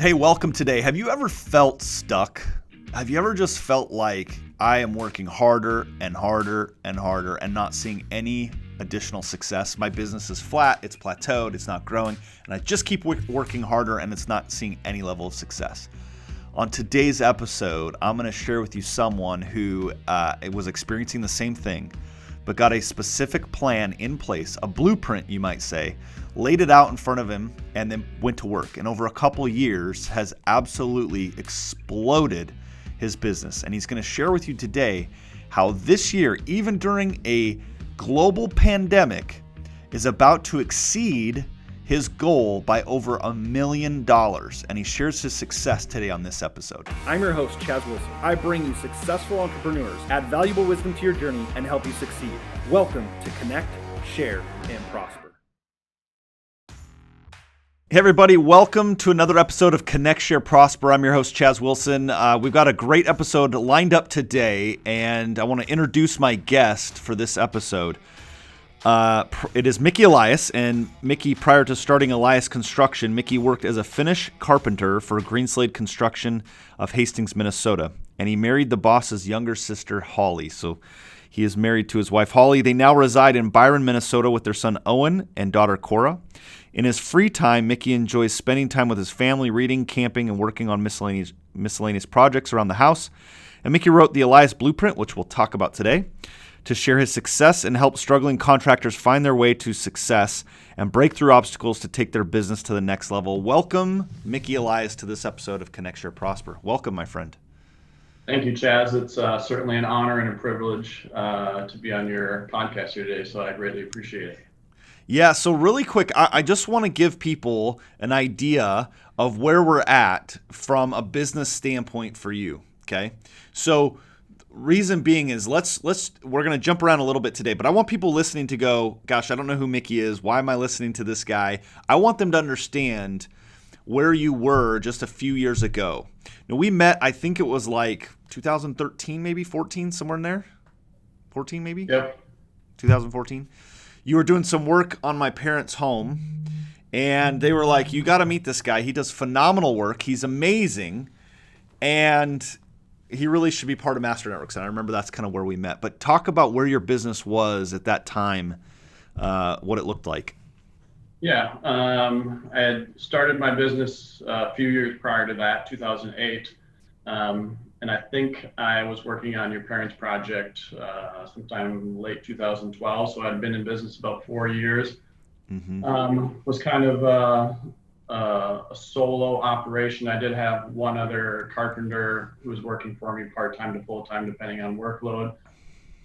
Hey, welcome today. Have you ever felt stuck? Have you ever just felt like I am working harder and harder and harder and not seeing any additional success? My business is flat, it's plateaued, it's not growing, and I just keep working harder and it's not seeing any level of success. On today's episode, I'm going to share with you someone who was experiencing the same thing, but got a specific plan in place, a blueprint, you might say, laid it out in front of him, and then went to work. And over a couple years has absolutely exploded his business. And he's going to share with you today how this year, even during a global pandemic, is about to exceed his goal by over $1 million. And he shares his success today on this episode. I'm your host, Chaz Wilson. I bring you successful entrepreneurs, add valuable wisdom to your journey, and help you succeed. Welcome to Connect, Share, and Prosper. Hey everybody, welcome to another episode of Connect, Share, Prosper. I'm your host, Chaz Wilson. We've got a great episode lined up today, and I want to introduce my guest for this episode. It is Mickey Elias, and Mickey, prior to starting Elias Construction, Mickey worked as a Finnish carpenter for Greenslade Construction of Hastings, Minnesota, and he married the boss's younger sister, Holly. So he is married to his wife, Holly. They now reside in Byron, Minnesota with their son, Owen, and daughter, Cora. In his free time, Mickey enjoys spending time with his family, reading, camping, and working on miscellaneous projects around the house. And Mickey wrote the Elias Blueprint, which we'll talk about today, to share his success and help struggling contractors find their way to success and break through obstacles to take their business to the next level. Welcome, Mickey Elias, to this episode of Connect, Share, Prosper. Welcome, my friend. Thank you, Chaz. It's certainly an honor and a privilege to be on your podcast here today, so I greatly appreciate it. Yeah, so really quick, I just want to give people an idea of where we're at from a business standpoint for you, okay? So reason being is we're going to jump around a little bit today, but I want people listening to go, gosh, I don't know who Mickey is. Why am I listening to this guy? I want them to understand where you were just a few years ago. Now, we met, I think it was like 2013, maybe 14, somewhere in there. 14 maybe? Yep. 2014. You were doing some work on my parents' home, and they were like, you got to meet this guy. He does phenomenal work. He's amazing, and he really should be part of Master Networks. And I remember that's kind of where we met. But talk about where your business was at that time, what it looked like. Yeah, I had started my business a few years prior to that, 2008. And I think I was working on your parents' project sometime late 2012. So I'd been in business about 4 years. Mm-hmm. Was kind of a solo operation. I did have one other carpenter who was working for me part-time to full-time, depending on workload.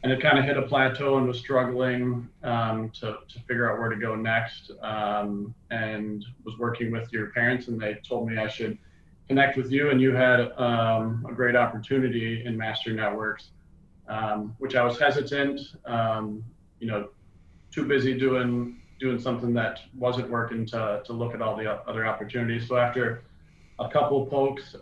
And it kind of hit a plateau and was struggling to figure out where to go next. And was working with your parents, and they told me I should connect with you, and you had a great opportunity in Master Networks, which I was hesitant, too busy doing something that wasn't working to look at all the other opportunities. So after a couple of pokes,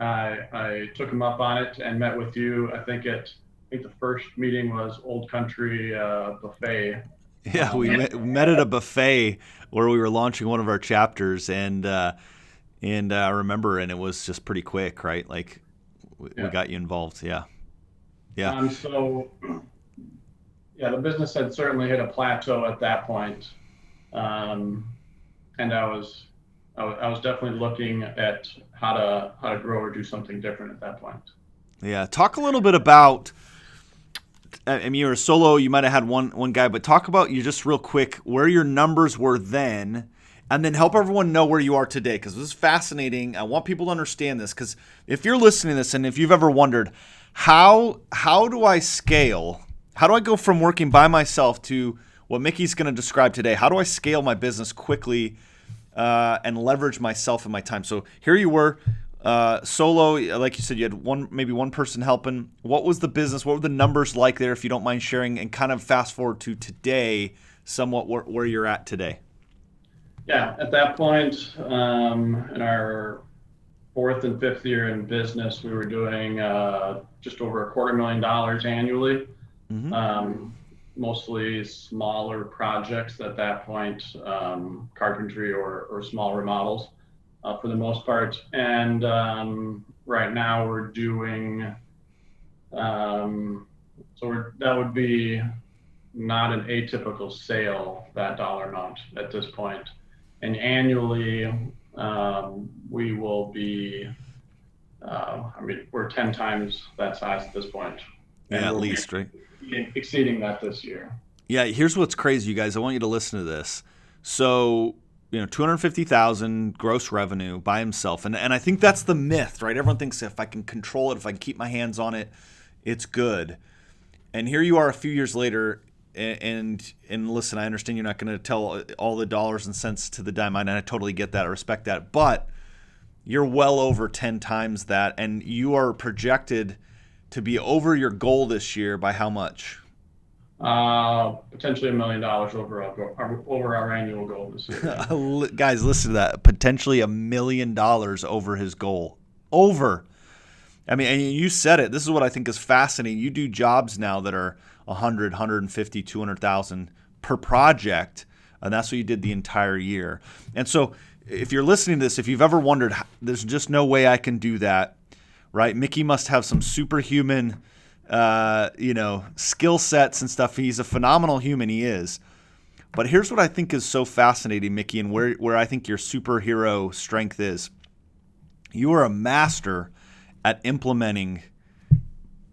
I took him up on it and met with you. I think the first meeting was Old Country Buffet. Yeah, we met at a buffet where we were launching one of our chapters, and I remember, and it was just pretty quick, right? Like we got you involved. Yeah. The business had certainly hit a plateau at that point. And I was definitely looking at how to grow or do something different at that point. Yeah. Talk a little bit about, I mean, you were solo, you might've had one guy, but talk about you just real quick, where your numbers were then, and then help everyone know where you are today, because this is fascinating. I want people to understand this, because if you're listening to this and if you've ever wondered, how do I scale? How do I go from working by myself to what Mickey's going to describe today? How do I scale my business quickly and leverage myself and my time? So here you were, solo, like you said, you had maybe one person helping. What was the business? What were the numbers like there, if you don't mind sharing, and kind of fast forward to today, somewhat where you're at today? Yeah, at that point, in our fourth and fifth year in business, we were doing just over $250,000 annually. Mm-hmm. Mostly smaller projects at that point, carpentry or small remodels. for the most part. And right now we're doing, that would be not an atypical sale, that dollar amount at this point. And annually, we will be, we're 10 times that size at this point. And Yeah, at we'll be least, right? exceeding that this year. Yeah, here's what's crazy, you guys. I want you to listen to this. So, 250,000 gross revenue by himself. And I think that's the myth, right? Everyone thinks if I can control it, if I can keep my hands on it, it's good. And here you are a few years later, and listen, I understand you're not going to tell all the dollars and cents to the dime, and I totally get that. I respect that. But you're well over 10 times that, and you are projected to be over your goal this year by how much? Potentially $1 million over our annual goal this year. Guys, listen to that. Potentially $1 million over his goal. Over. I mean, and you said it. This is what I think is fascinating. You do jobs now that are 100, 150, 200,000 per project, and that's what you did the entire year. And so if you're listening to this, if you've ever wondered, there's just no way I can do that, right? Mickey must have some superhuman skill sets and stuff. He's a phenomenal human, he is. But here's what I think is so fascinating, Mickey, and where I think your superhero strength is. You are a master at implementing.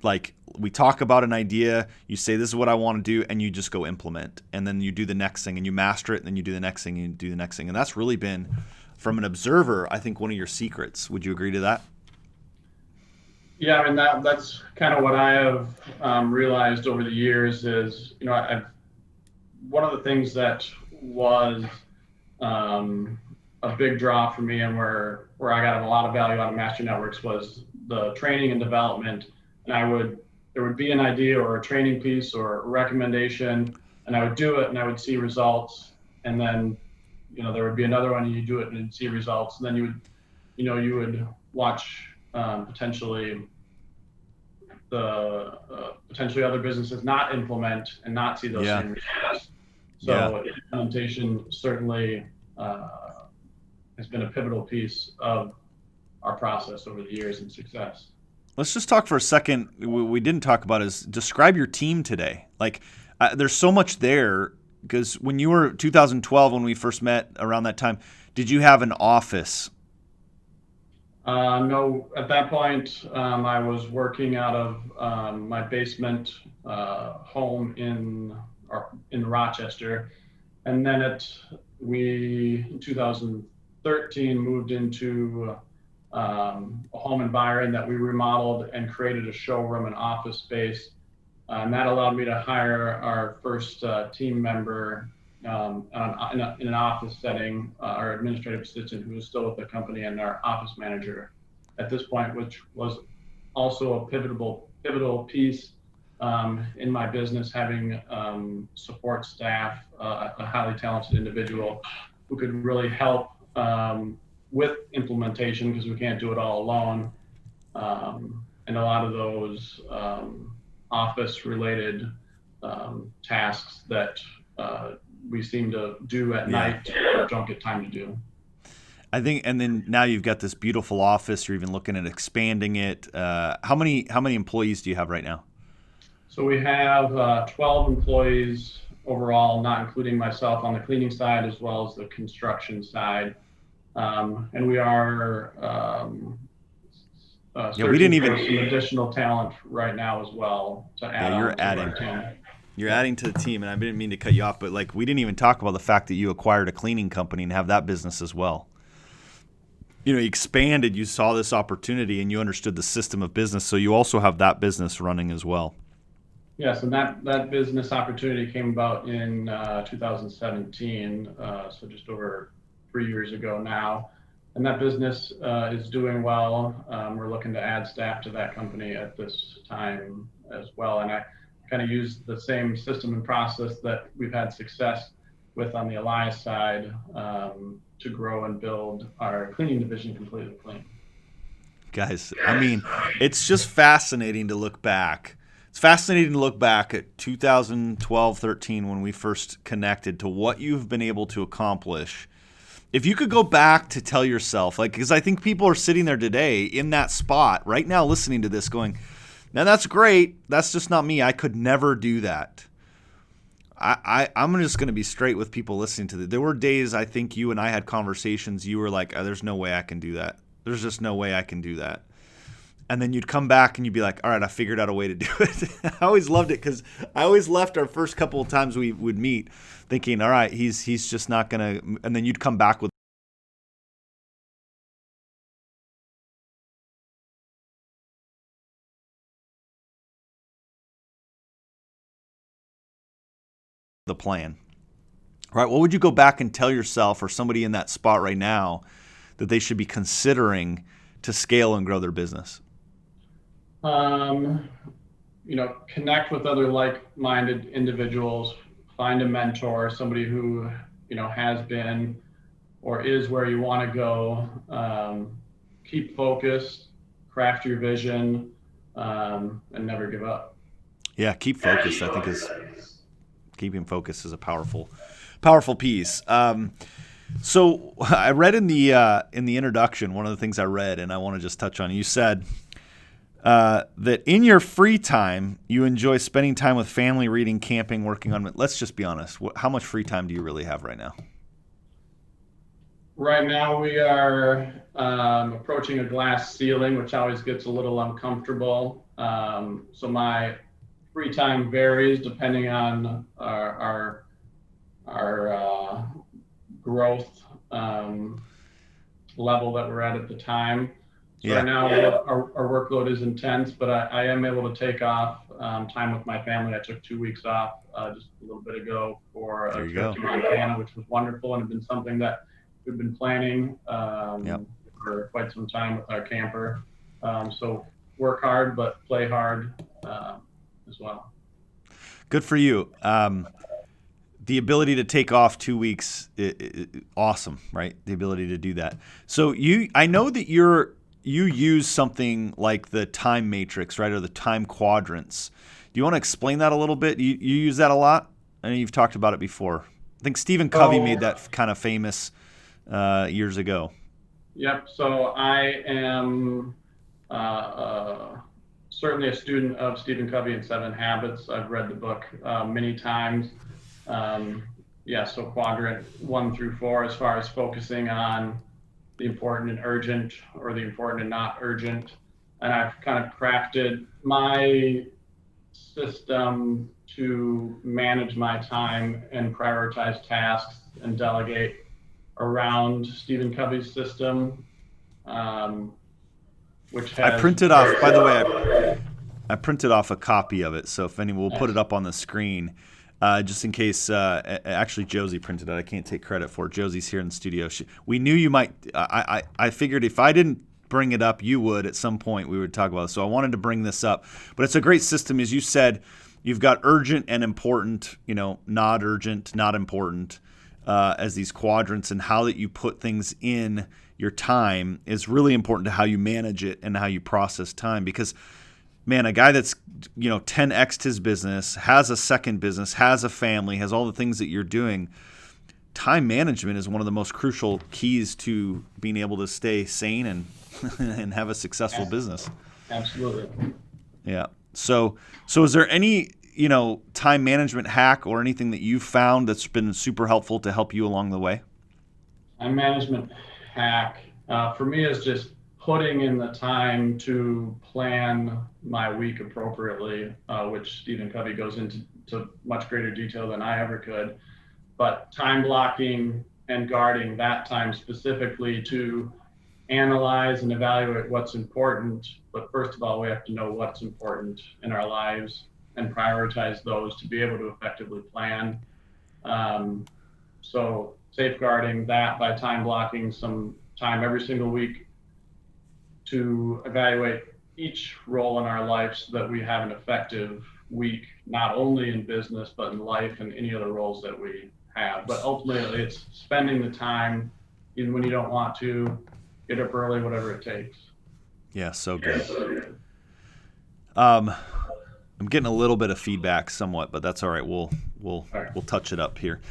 Like, we talk about an idea, you say this is what I want to do, and you just go implement. And then you do the next thing, and you master it, and then you do the next thing, and you do the next thing. And that's really been, from an observer, I think one of your secrets. Would you agree to that? Yeah, I mean, that's kind of what I have realized over the years is, one of the things that was a big draw for me and where I got a lot of value out of Master Networks was the training and development. And there would be an idea or a training piece or a recommendation, and I would do it and I would see results. And then, there would be another one and you do it and you'd see results. And then you would watch potentially other businesses not implement and not see those same results. So implementation certainly has been a pivotal piece of our process over the years and success. Let's just talk for a second. We didn't talk about is describe your team today. Like, there's so much there, because when you were 2012, when we first met around that time, did you have an office? No, at that point, I was working out of my basement home in Rochester, and then in 2013 moved into a home in Byron that we remodeled and created a showroom and office space, and that allowed me to hire our first team member in an office setting, our administrative assistant who was still with the company, and our office manager at this point, which was also a pivotal piece in my business, having support staff, a highly talented individual who could really help with implementation, because we can't do it all alone. And a lot of those office related tasks that we seem to do at night or don't get time to do. I think, and then now you've got this beautiful office. You're even looking at expanding it. How many employees do you have right now? So we have 12 employees overall, not including myself on the cleaning side as well as the construction side. And we are searching for some additional talent right now as well to add on to our team. You're adding to the team, and I didn't mean to cut you off, but we didn't even talk about the fact that you acquired a cleaning company and have that business as well. You expanded, you saw this opportunity, and you understood the system of business, so you also have that business running as well. Yes, and that business opportunity came about in 2017, so just over 3 years ago now. And that business is doing well. We're looking to add staff to that company at this time as well. And I kind of use the same system and process that we've had success with on the Elias side to grow and build our cleaning division completely clean. Guys, I mean, it's just fascinating to look back. It's fascinating to look back at 2012, 13 when we first connected to what you've been able to accomplish if you could go back to tell yourself, like, because I think people are sitting there today in that spot right now listening to this going, now that's great. That's just not me. I could never do that. I'm just going to be straight with people listening to this. There were days I think you and I had conversations. You were like, there's no way I can do that. There's just no way I can do that. And then you'd come back and you'd be like, all right, I figured out a way to do it. I always loved it because I always left our first couple of times we would meet thinking, all right, he's just not going to. And then you'd come back with the plan. All right, what would you go back and tell yourself or somebody in that spot right now that they should be considering to scale and grow their business? Connect with other like-minded individuals, find a mentor, somebody who, has been or is where you want to go. Keep focused, craft your vision, and never give up. Yeah, keep focused. I think keeping focus is a powerful piece. So I read in the introduction, one of the things I read, and I want to just touch on, you said that in your free time, you enjoy spending time with family, reading, camping, working on. Let's just be honest. How much free time do you really have right now? Right now we are approaching a glass ceiling, which always gets a little uncomfortable. So my free time varies depending on our growth level that we're at the time. So right now our workload is intense, but I am able to take off time with my family. I took 2 weeks off just a little bit ago for a trip to Montana, which was wonderful and had been something that we've been planning for quite some time with our camper. So work hard, but play hard as well. Good for you. The ability to take off 2 weeks, awesome, right? The ability to do that. So I know that you use something like the time matrix, right, or the time quadrants. Do you want to explain that a little bit? You use that a lot? I know you've talked about it before. I think Stephen Covey made that kind of famous years ago. Yep. So I am certainly a student of Stephen Covey and 7 Habits. I've read the book many times. So quadrant 1 through 4, as far as focusing on the important and urgent or the important and not urgent. And I've kind of crafted my system to manage my time and prioritize tasks and delegate around Stephen Covey's system, which has... I printed off, by the way, I printed off a copy of it. So if anyone, we'll put it up on the screen. Just in case, actually Josie printed it. I can't take credit for it. Josie's here in the studio. We knew you might. I figured if I didn't bring it up, you would at some point. We would talk about it. So I wanted to bring this up. But it's a great system. As you said, you've got urgent and important, not urgent, not important, as these quadrants, and how that you put things in your time is really important to how you manage it and how you process time. Because man, a guy that's 10x'd his business, has a second business, has a family, has all the things that you're doing. Time management is one of the most crucial keys to being able to stay sane and and have a successful business. Absolutely. Yeah. So is there any time management hack or anything that you've found that's been super helpful to help you along the way? Time management hack for me is just putting in the time to plan my week appropriately, which Stephen Covey goes into much greater detail than I ever could. But time blocking and guarding that time specifically to analyze and evaluate what's important. But first of all, we have to know what's important in our lives and prioritize those to be able to effectively plan. So safeguarding that by time blocking some time every single week to evaluate each role in our life so that we have an effective week, not only in business, but in life and any other roles that we have. But ultimately, it's spending the time, even when you don't want to, get up early, whatever it takes. Yeah, so good. I'm getting a little bit of feedback somewhat, but that's all right. We'll touch it up here.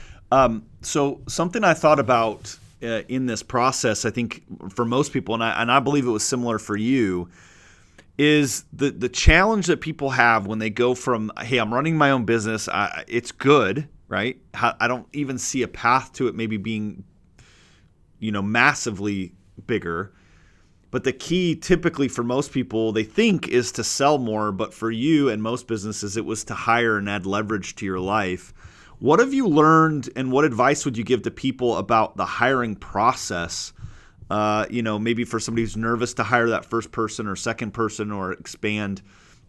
So something I thought about in this process, I think for most people, and I believe it was similar for you, is the challenge that people have when they go from, hey, I'm running my own business, it's good, right? I don't even see a path to it maybe being, massively bigger. But the key typically for most people, they think, is to sell more. But for you and most businesses, it was to hire and add leverage to your life. What have you learned, and what advice would you give to people about the hiring process? Maybe for somebody who's nervous to hire that first person or second person or expand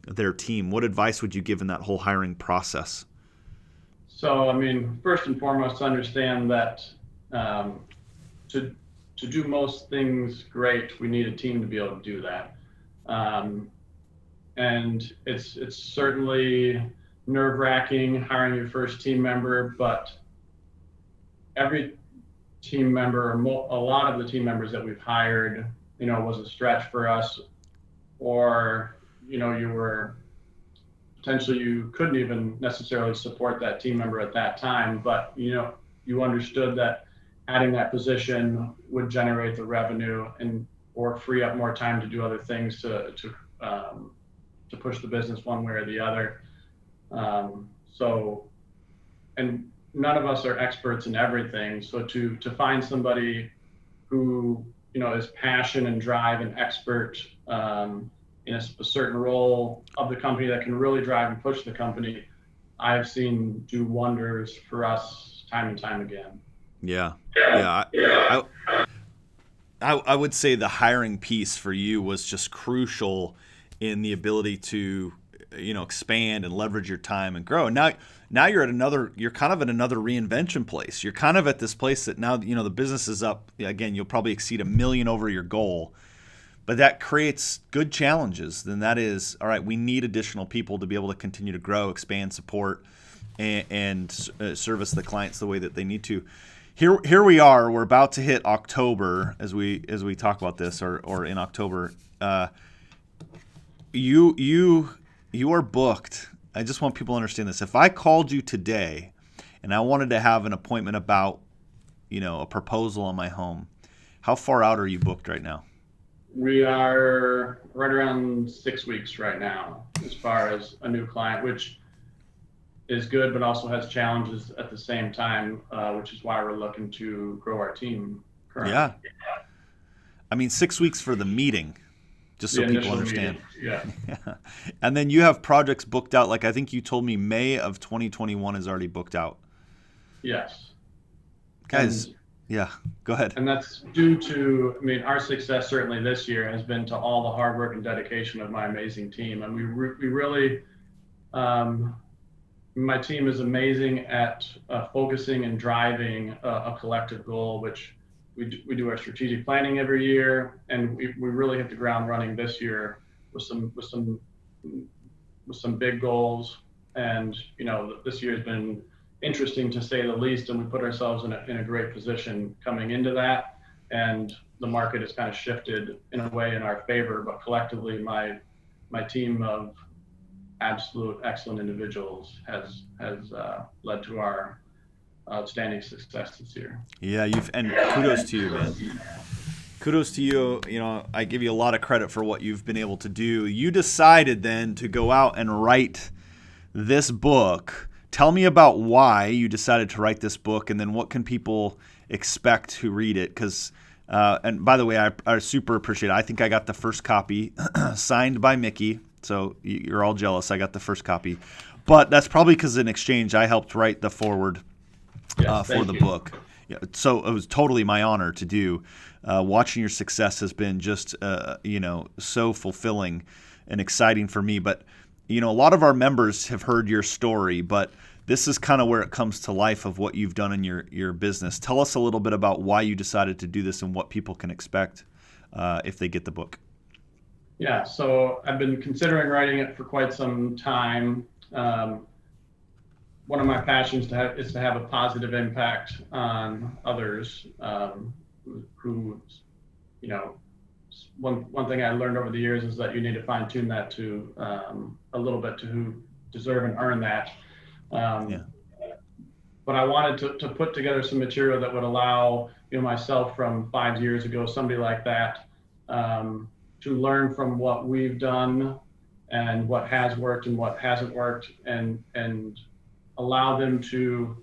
their team. What advice would you give in that whole hiring process? So, first and foremost, understand that to do most things great, we need a team to be able to do that. And it's certainly nerve-wracking hiring your first team member, but every team member, a lot of the team members that we've hired, was a stretch for us, or, you were potentially, you couldn't even necessarily support that team member at that time, but, you understood that adding that position would generate the revenue or free up more time to do other things to push the business one way or the other. And none of us are experts in everything. So to find somebody who, is passion and drive and expert in a certain role of the company that can really drive and push the company, I've seen do wonders for us time and time again. Yeah. I would say the hiring piece for you was just crucial in the ability to, expand and leverage your time and grow. And now you're kind of at another reinvention place. You're kind of at this place that now, the business is up. Again, you'll probably exceed 1 million over your goal, but that creates good challenges. Then that is, all right, we need additional people to be able to continue to grow, expand, support, and service the clients the way that they need to. Here we are. We're about to hit October as we talk about this, or in October. You are booked. I just want people to understand this. If I called you today and I wanted to have an appointment about, a proposal on my home, how far out are you booked right now? We are right around 6 weeks right now as far as a new client, which is good, but also has challenges at the same time, which is why we're looking to grow our team currently. Yeah. 6 weeks for the meeting, just so people understand. Meeting. Yeah. And then you have projects booked out, like I think you told me May of 2021 is already booked out. Yes. Guys, yeah, go ahead. And that's due to, our success certainly this year has been to all the hard work and dedication of my amazing team. And we really, my team is amazing at focusing and driving a collective goal, which we do our strategic planning every year, and we really hit the ground running this year with some big goals. And this year has been interesting to say the least, and we put ourselves in a great position coming into that. And the market has kind of shifted in a way in our favor, but collectively, my team of absolute excellent individuals has led to our outstanding success this year. Yeah, and kudos to you, man. Kudos to you. I give you a lot of credit for what you've been able to do. You decided then to go out and write this book. Tell me about why you decided to write this book, and then what can people expect who read it? Because, and by the way, I super appreciate it. I think I got the first copy signed by Mickey. So you're all jealous. I got the first copy, but that's probably because in exchange I helped write the foreword for the book. Yeah, so it was totally my honor to do. Watching your success has been just so fulfilling and exciting for me. But a lot of our members have heard your story, but this is kind of where it comes to life of what you've done in your business. Tell us a little bit about why you decided to do this and what people can expect if they get the book. Yeah, so I've been considering writing it for quite some time. One of my passions is to have a positive impact on others who, one thing I learned over the years is that you need to fine tune that to a little bit to who deserve and earn that. But I wanted to put together some material that would allow myself from 5 years ago, somebody like that, to learn from what we've done and what has worked and what hasn't worked, and allow them to,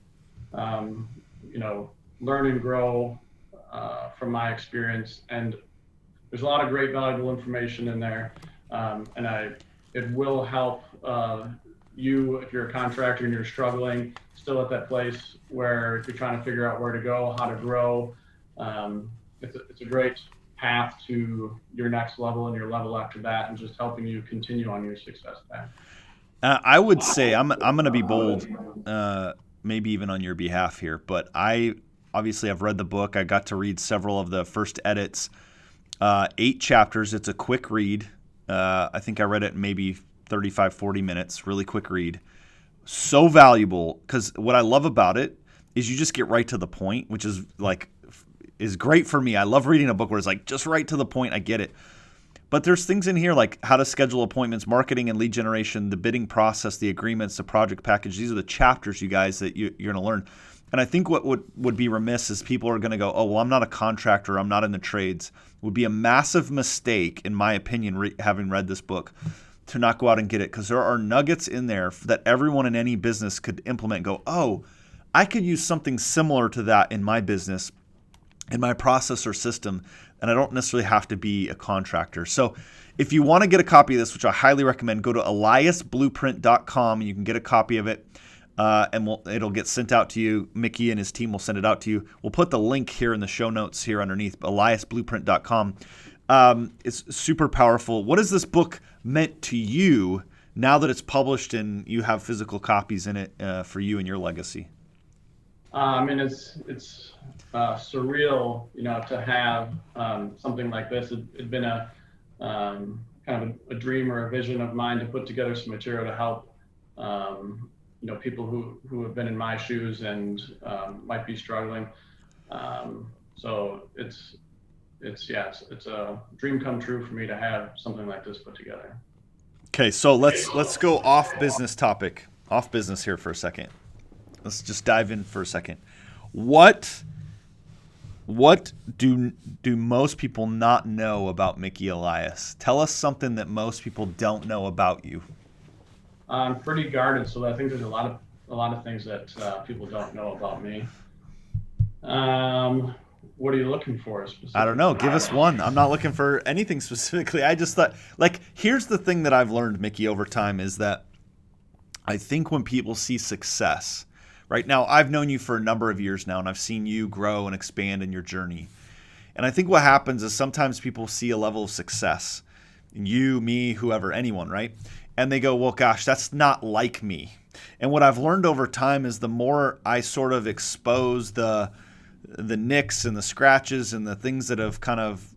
learn and grow from my experience. And there's a lot of great valuable information in there, and it will help you if you're a contractor and you're struggling, still at that place where you're trying to figure out where to go, how to grow. It's a great path to your next level and your level after that, and just helping you continue on your success path. I would say I'm going to be bold, maybe even on your behalf here, but I obviously have read the book. I got to read several of the first edits, 8 chapters. It's a quick read. I think I read it in maybe 35, 40 minutes, really quick read. So valuable, because what I love about it is you just get right to the point, which is great for me. I love reading a book where it's like just right to the point. I get it. But there's things in here like how to schedule appointments, marketing and lead generation, the bidding process, the agreements, the project package. These are the chapters, you guys, that you're going to learn. And I think what would be remiss is people are going to go, oh, well, I'm not a contractor, I'm not in the trades. It would be a massive mistake, in my opinion, having read this book, to not go out and get it, because there are nuggets in there that everyone in any business could implement and go, oh, I could use something similar to that in my business, in my process or system, and I don't necessarily have to be a contractor. So if you want to get a copy of this, which I highly recommend, go to eliasblueprint.com and you can get a copy of it, and it'll get sent out to you. Mickey and his team will send it out to you. We'll put the link here in the show notes here underneath, eliasblueprint.com. It's super powerful. What has this book meant to you now that it's published and you have physical copies in it for you and your legacy? It's surreal, to have something like this. It'd been a kind of a dream or a vision of mine to put together some material to help people who have been in my shoes and might be struggling. So it's a dream come true for me to have something like this put together. Okay, so let's go off business here for a second. Let's just dive in for a second. What do most people not know about Mickey Elias? Tell us something that most people don't know about you. I'm pretty guarded, so I think there's a lot of things that people don't know about me. What are you looking for specifically? I don't know. Give us one. I'm not looking for anything specifically. I just thought, here's the thing that I've learned, Mickey, over time is that I think when people see success, right now, I've known you for a number of years now, and I've seen you grow and expand in your journey. And I think what happens is sometimes people see a level of success, you, me, whoever, anyone, right? And they go, well, gosh, that's not like me. And what I've learned over time is the more I sort of expose the nicks and the scratches and the things that have kind of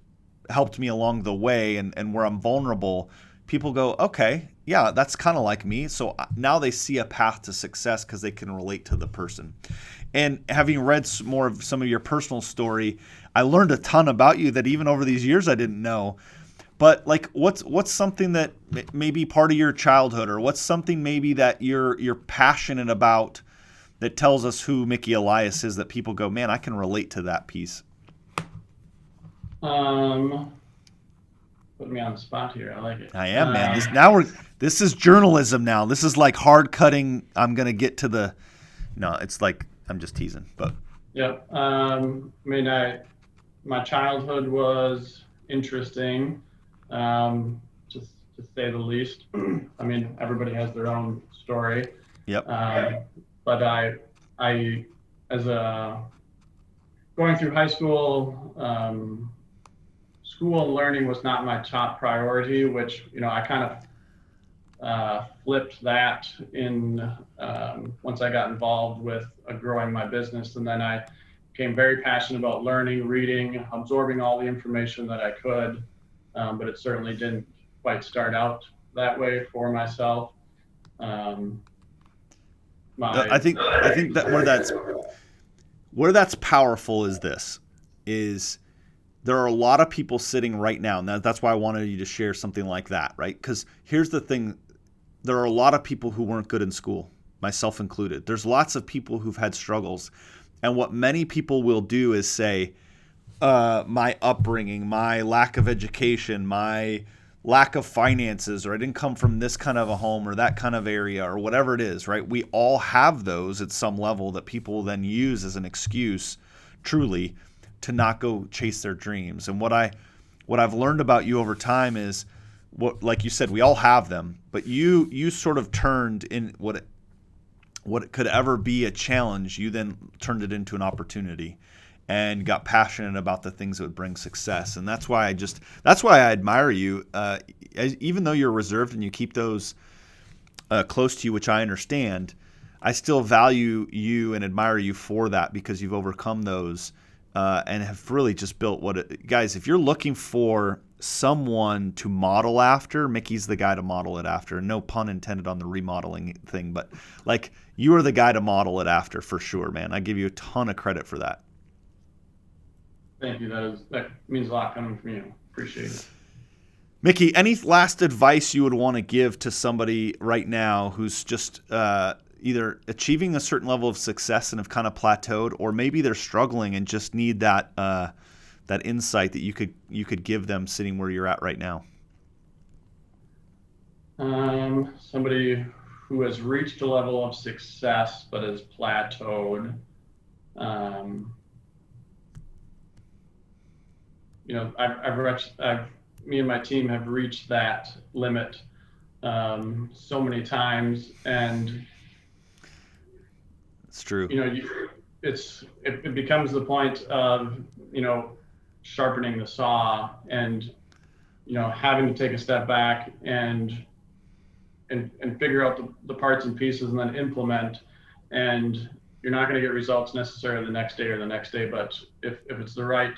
helped me along the way and where I'm vulnerable, people go, okay, yeah, that's kind of like me. So now they see a path to success because they can relate to the person. And having read more of some of your personal story, I learned a ton about you that even over these years I didn't know. But what's something that may be part of your childhood, or what's something maybe that you're passionate about that tells us who Mickey Elias is, that people go, man, I can relate to that piece? Put me on the spot here. I like it. I am, man. This is journalism now. This is like hard cutting. I'm gonna get to the. No, it's like I'm just teasing, but. Yep. My childhood was interesting, to say the least. I mean, everybody has their own story. Yep. But I going through high school, school and learning was not my top priority, which, I kind of flipped that in once I got involved with growing my business. And then I became very passionate about learning, reading, absorbing all the information that I could. But it certainly didn't quite start out that way for myself. I think that where that's powerful is there are a lot of people sitting right now, and that's why I wanted you to share something like that, right? Because here's the thing, there are a lot of people who weren't good in school, myself included. There's lots of people who've had struggles, And what many people will do is say, my upbringing, my lack of education, my lack of finances, or I didn't come from this kind of a home or that kind of area or whatever it is, right? We all have those at some level that people then use as an excuse, truly, to not go chase their dreams. And what I've learned about you over time is, like you said, we all have them, but you sort of turned in what it could ever be a challenge, you then turned it into an opportunity and got passionate about the things that would bring success. And that's why I admire you. Even though you're reserved and you keep those close to you, which I understand, I still value you and admire you for that, because you've overcome those and have really just built guys, if you're looking for someone to model after, Mickey's the guy to model it after. No pun intended on the remodeling thing, but like, you are the guy to model it after for sure, man. I give you a ton of credit for that. Thank you. That means a lot coming from you. Appreciate it. Mickey, any last advice you would want to give to somebody right now who's just either achieving a certain level of success and have kind of plateaued, or maybe they're struggling and just need that insight that you could give them sitting where you're at right now? Somebody who has reached a level of success but has plateaued. Me and my team have reached that limit so many times, and it's true. It becomes the point of sharpening the saw, and having to take a step back and figure out the parts and pieces, and then implement. And you're not going to get results necessarily the next day or the next day, but if it's the right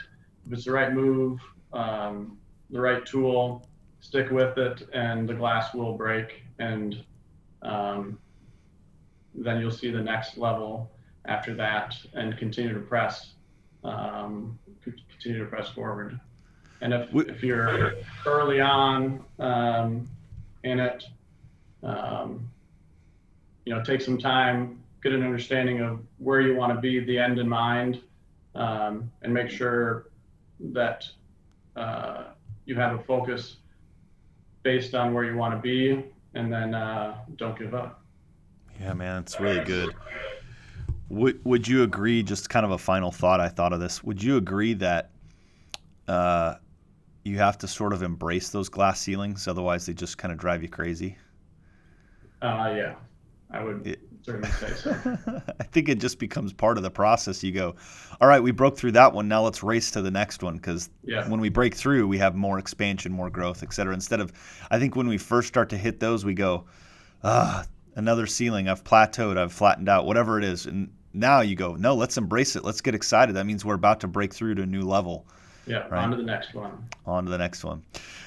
move, the right tool, stick with it, and the glass will break, and then you'll see the next level after that, and continue to press forward. And if you're early on in it, take some time, get an understanding of where you want to be, the end in mind, and make sure that you have a focus based on where you want to be, and then don't give up. Yeah, man, it's really good. Would you agree, just kind of a final thought, I thought of this, would you agree that you have to sort of embrace those glass ceilings, otherwise they just kind of drive you crazy? Yeah, I would certainly say so. I think it just becomes part of the process. You go, all right, we broke through that one, now let's race to the next one, because when we break through, we have more expansion, more growth, et cetera. Instead of, I think when we first start to hit those, we go, another ceiling, I've plateaued, I've flattened out, whatever it is. And now you go, no, let's embrace it. Let's get excited. That means we're about to break through to a new level. Yeah, right? On to the next one.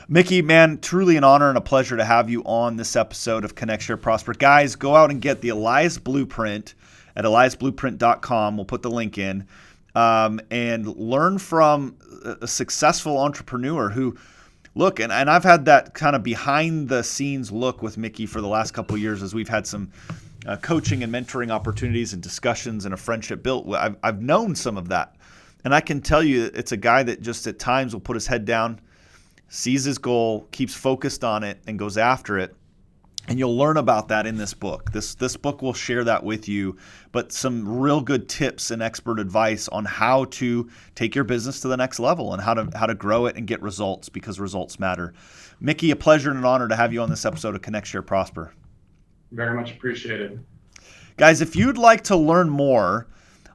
Mickey, man, truly an honor and a pleasure to have you on this episode of Connect, Share, Prosper. Guys, go out and get the Elias Blueprint at eliasblueprint.com. We'll put the link in. And learn from a successful entrepreneur who, look, and I've had that kind of behind the scenes look with Mickey for the last couple of years as we've had some coaching and mentoring opportunities and discussions and a friendship built. I've known some of that. And I can tell you it's a guy that just at times will put his head down, sees his goal, keeps focused on it, and goes after it. And you'll learn about that in this book. This book will share that with you, but some real good tips and expert advice on how to take your business to the next level and how to grow it and get results, because results matter. Mickey, a pleasure and an honor to have you on this episode of Connect, Share, Prosper. Very much appreciated. Guys, if you'd like to learn more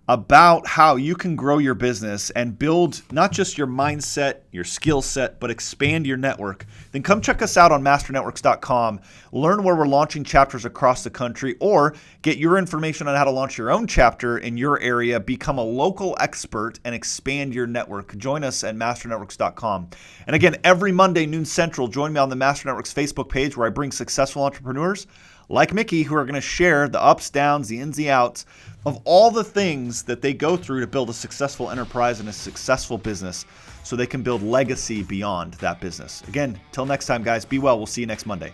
about how you can grow your business and build not just your mindset, your skill set, but expand your network, then come check us out on masternetworks.com. Learn where we're launching chapters across the country, or get your information on how to launch your own chapter in your area, become a local expert, and expand your network. Join us at masternetworks.com. And again, every Monday, noon Central, join me on the Master Networks Facebook page, where I bring successful entrepreneurs like Mickey, who are going to share the ups, downs, the ins, the outs of all the things that they go through to build a successful enterprise and a successful business, so they can build legacy beyond that business. Again, till next time, guys, be well. We'll see you next Monday.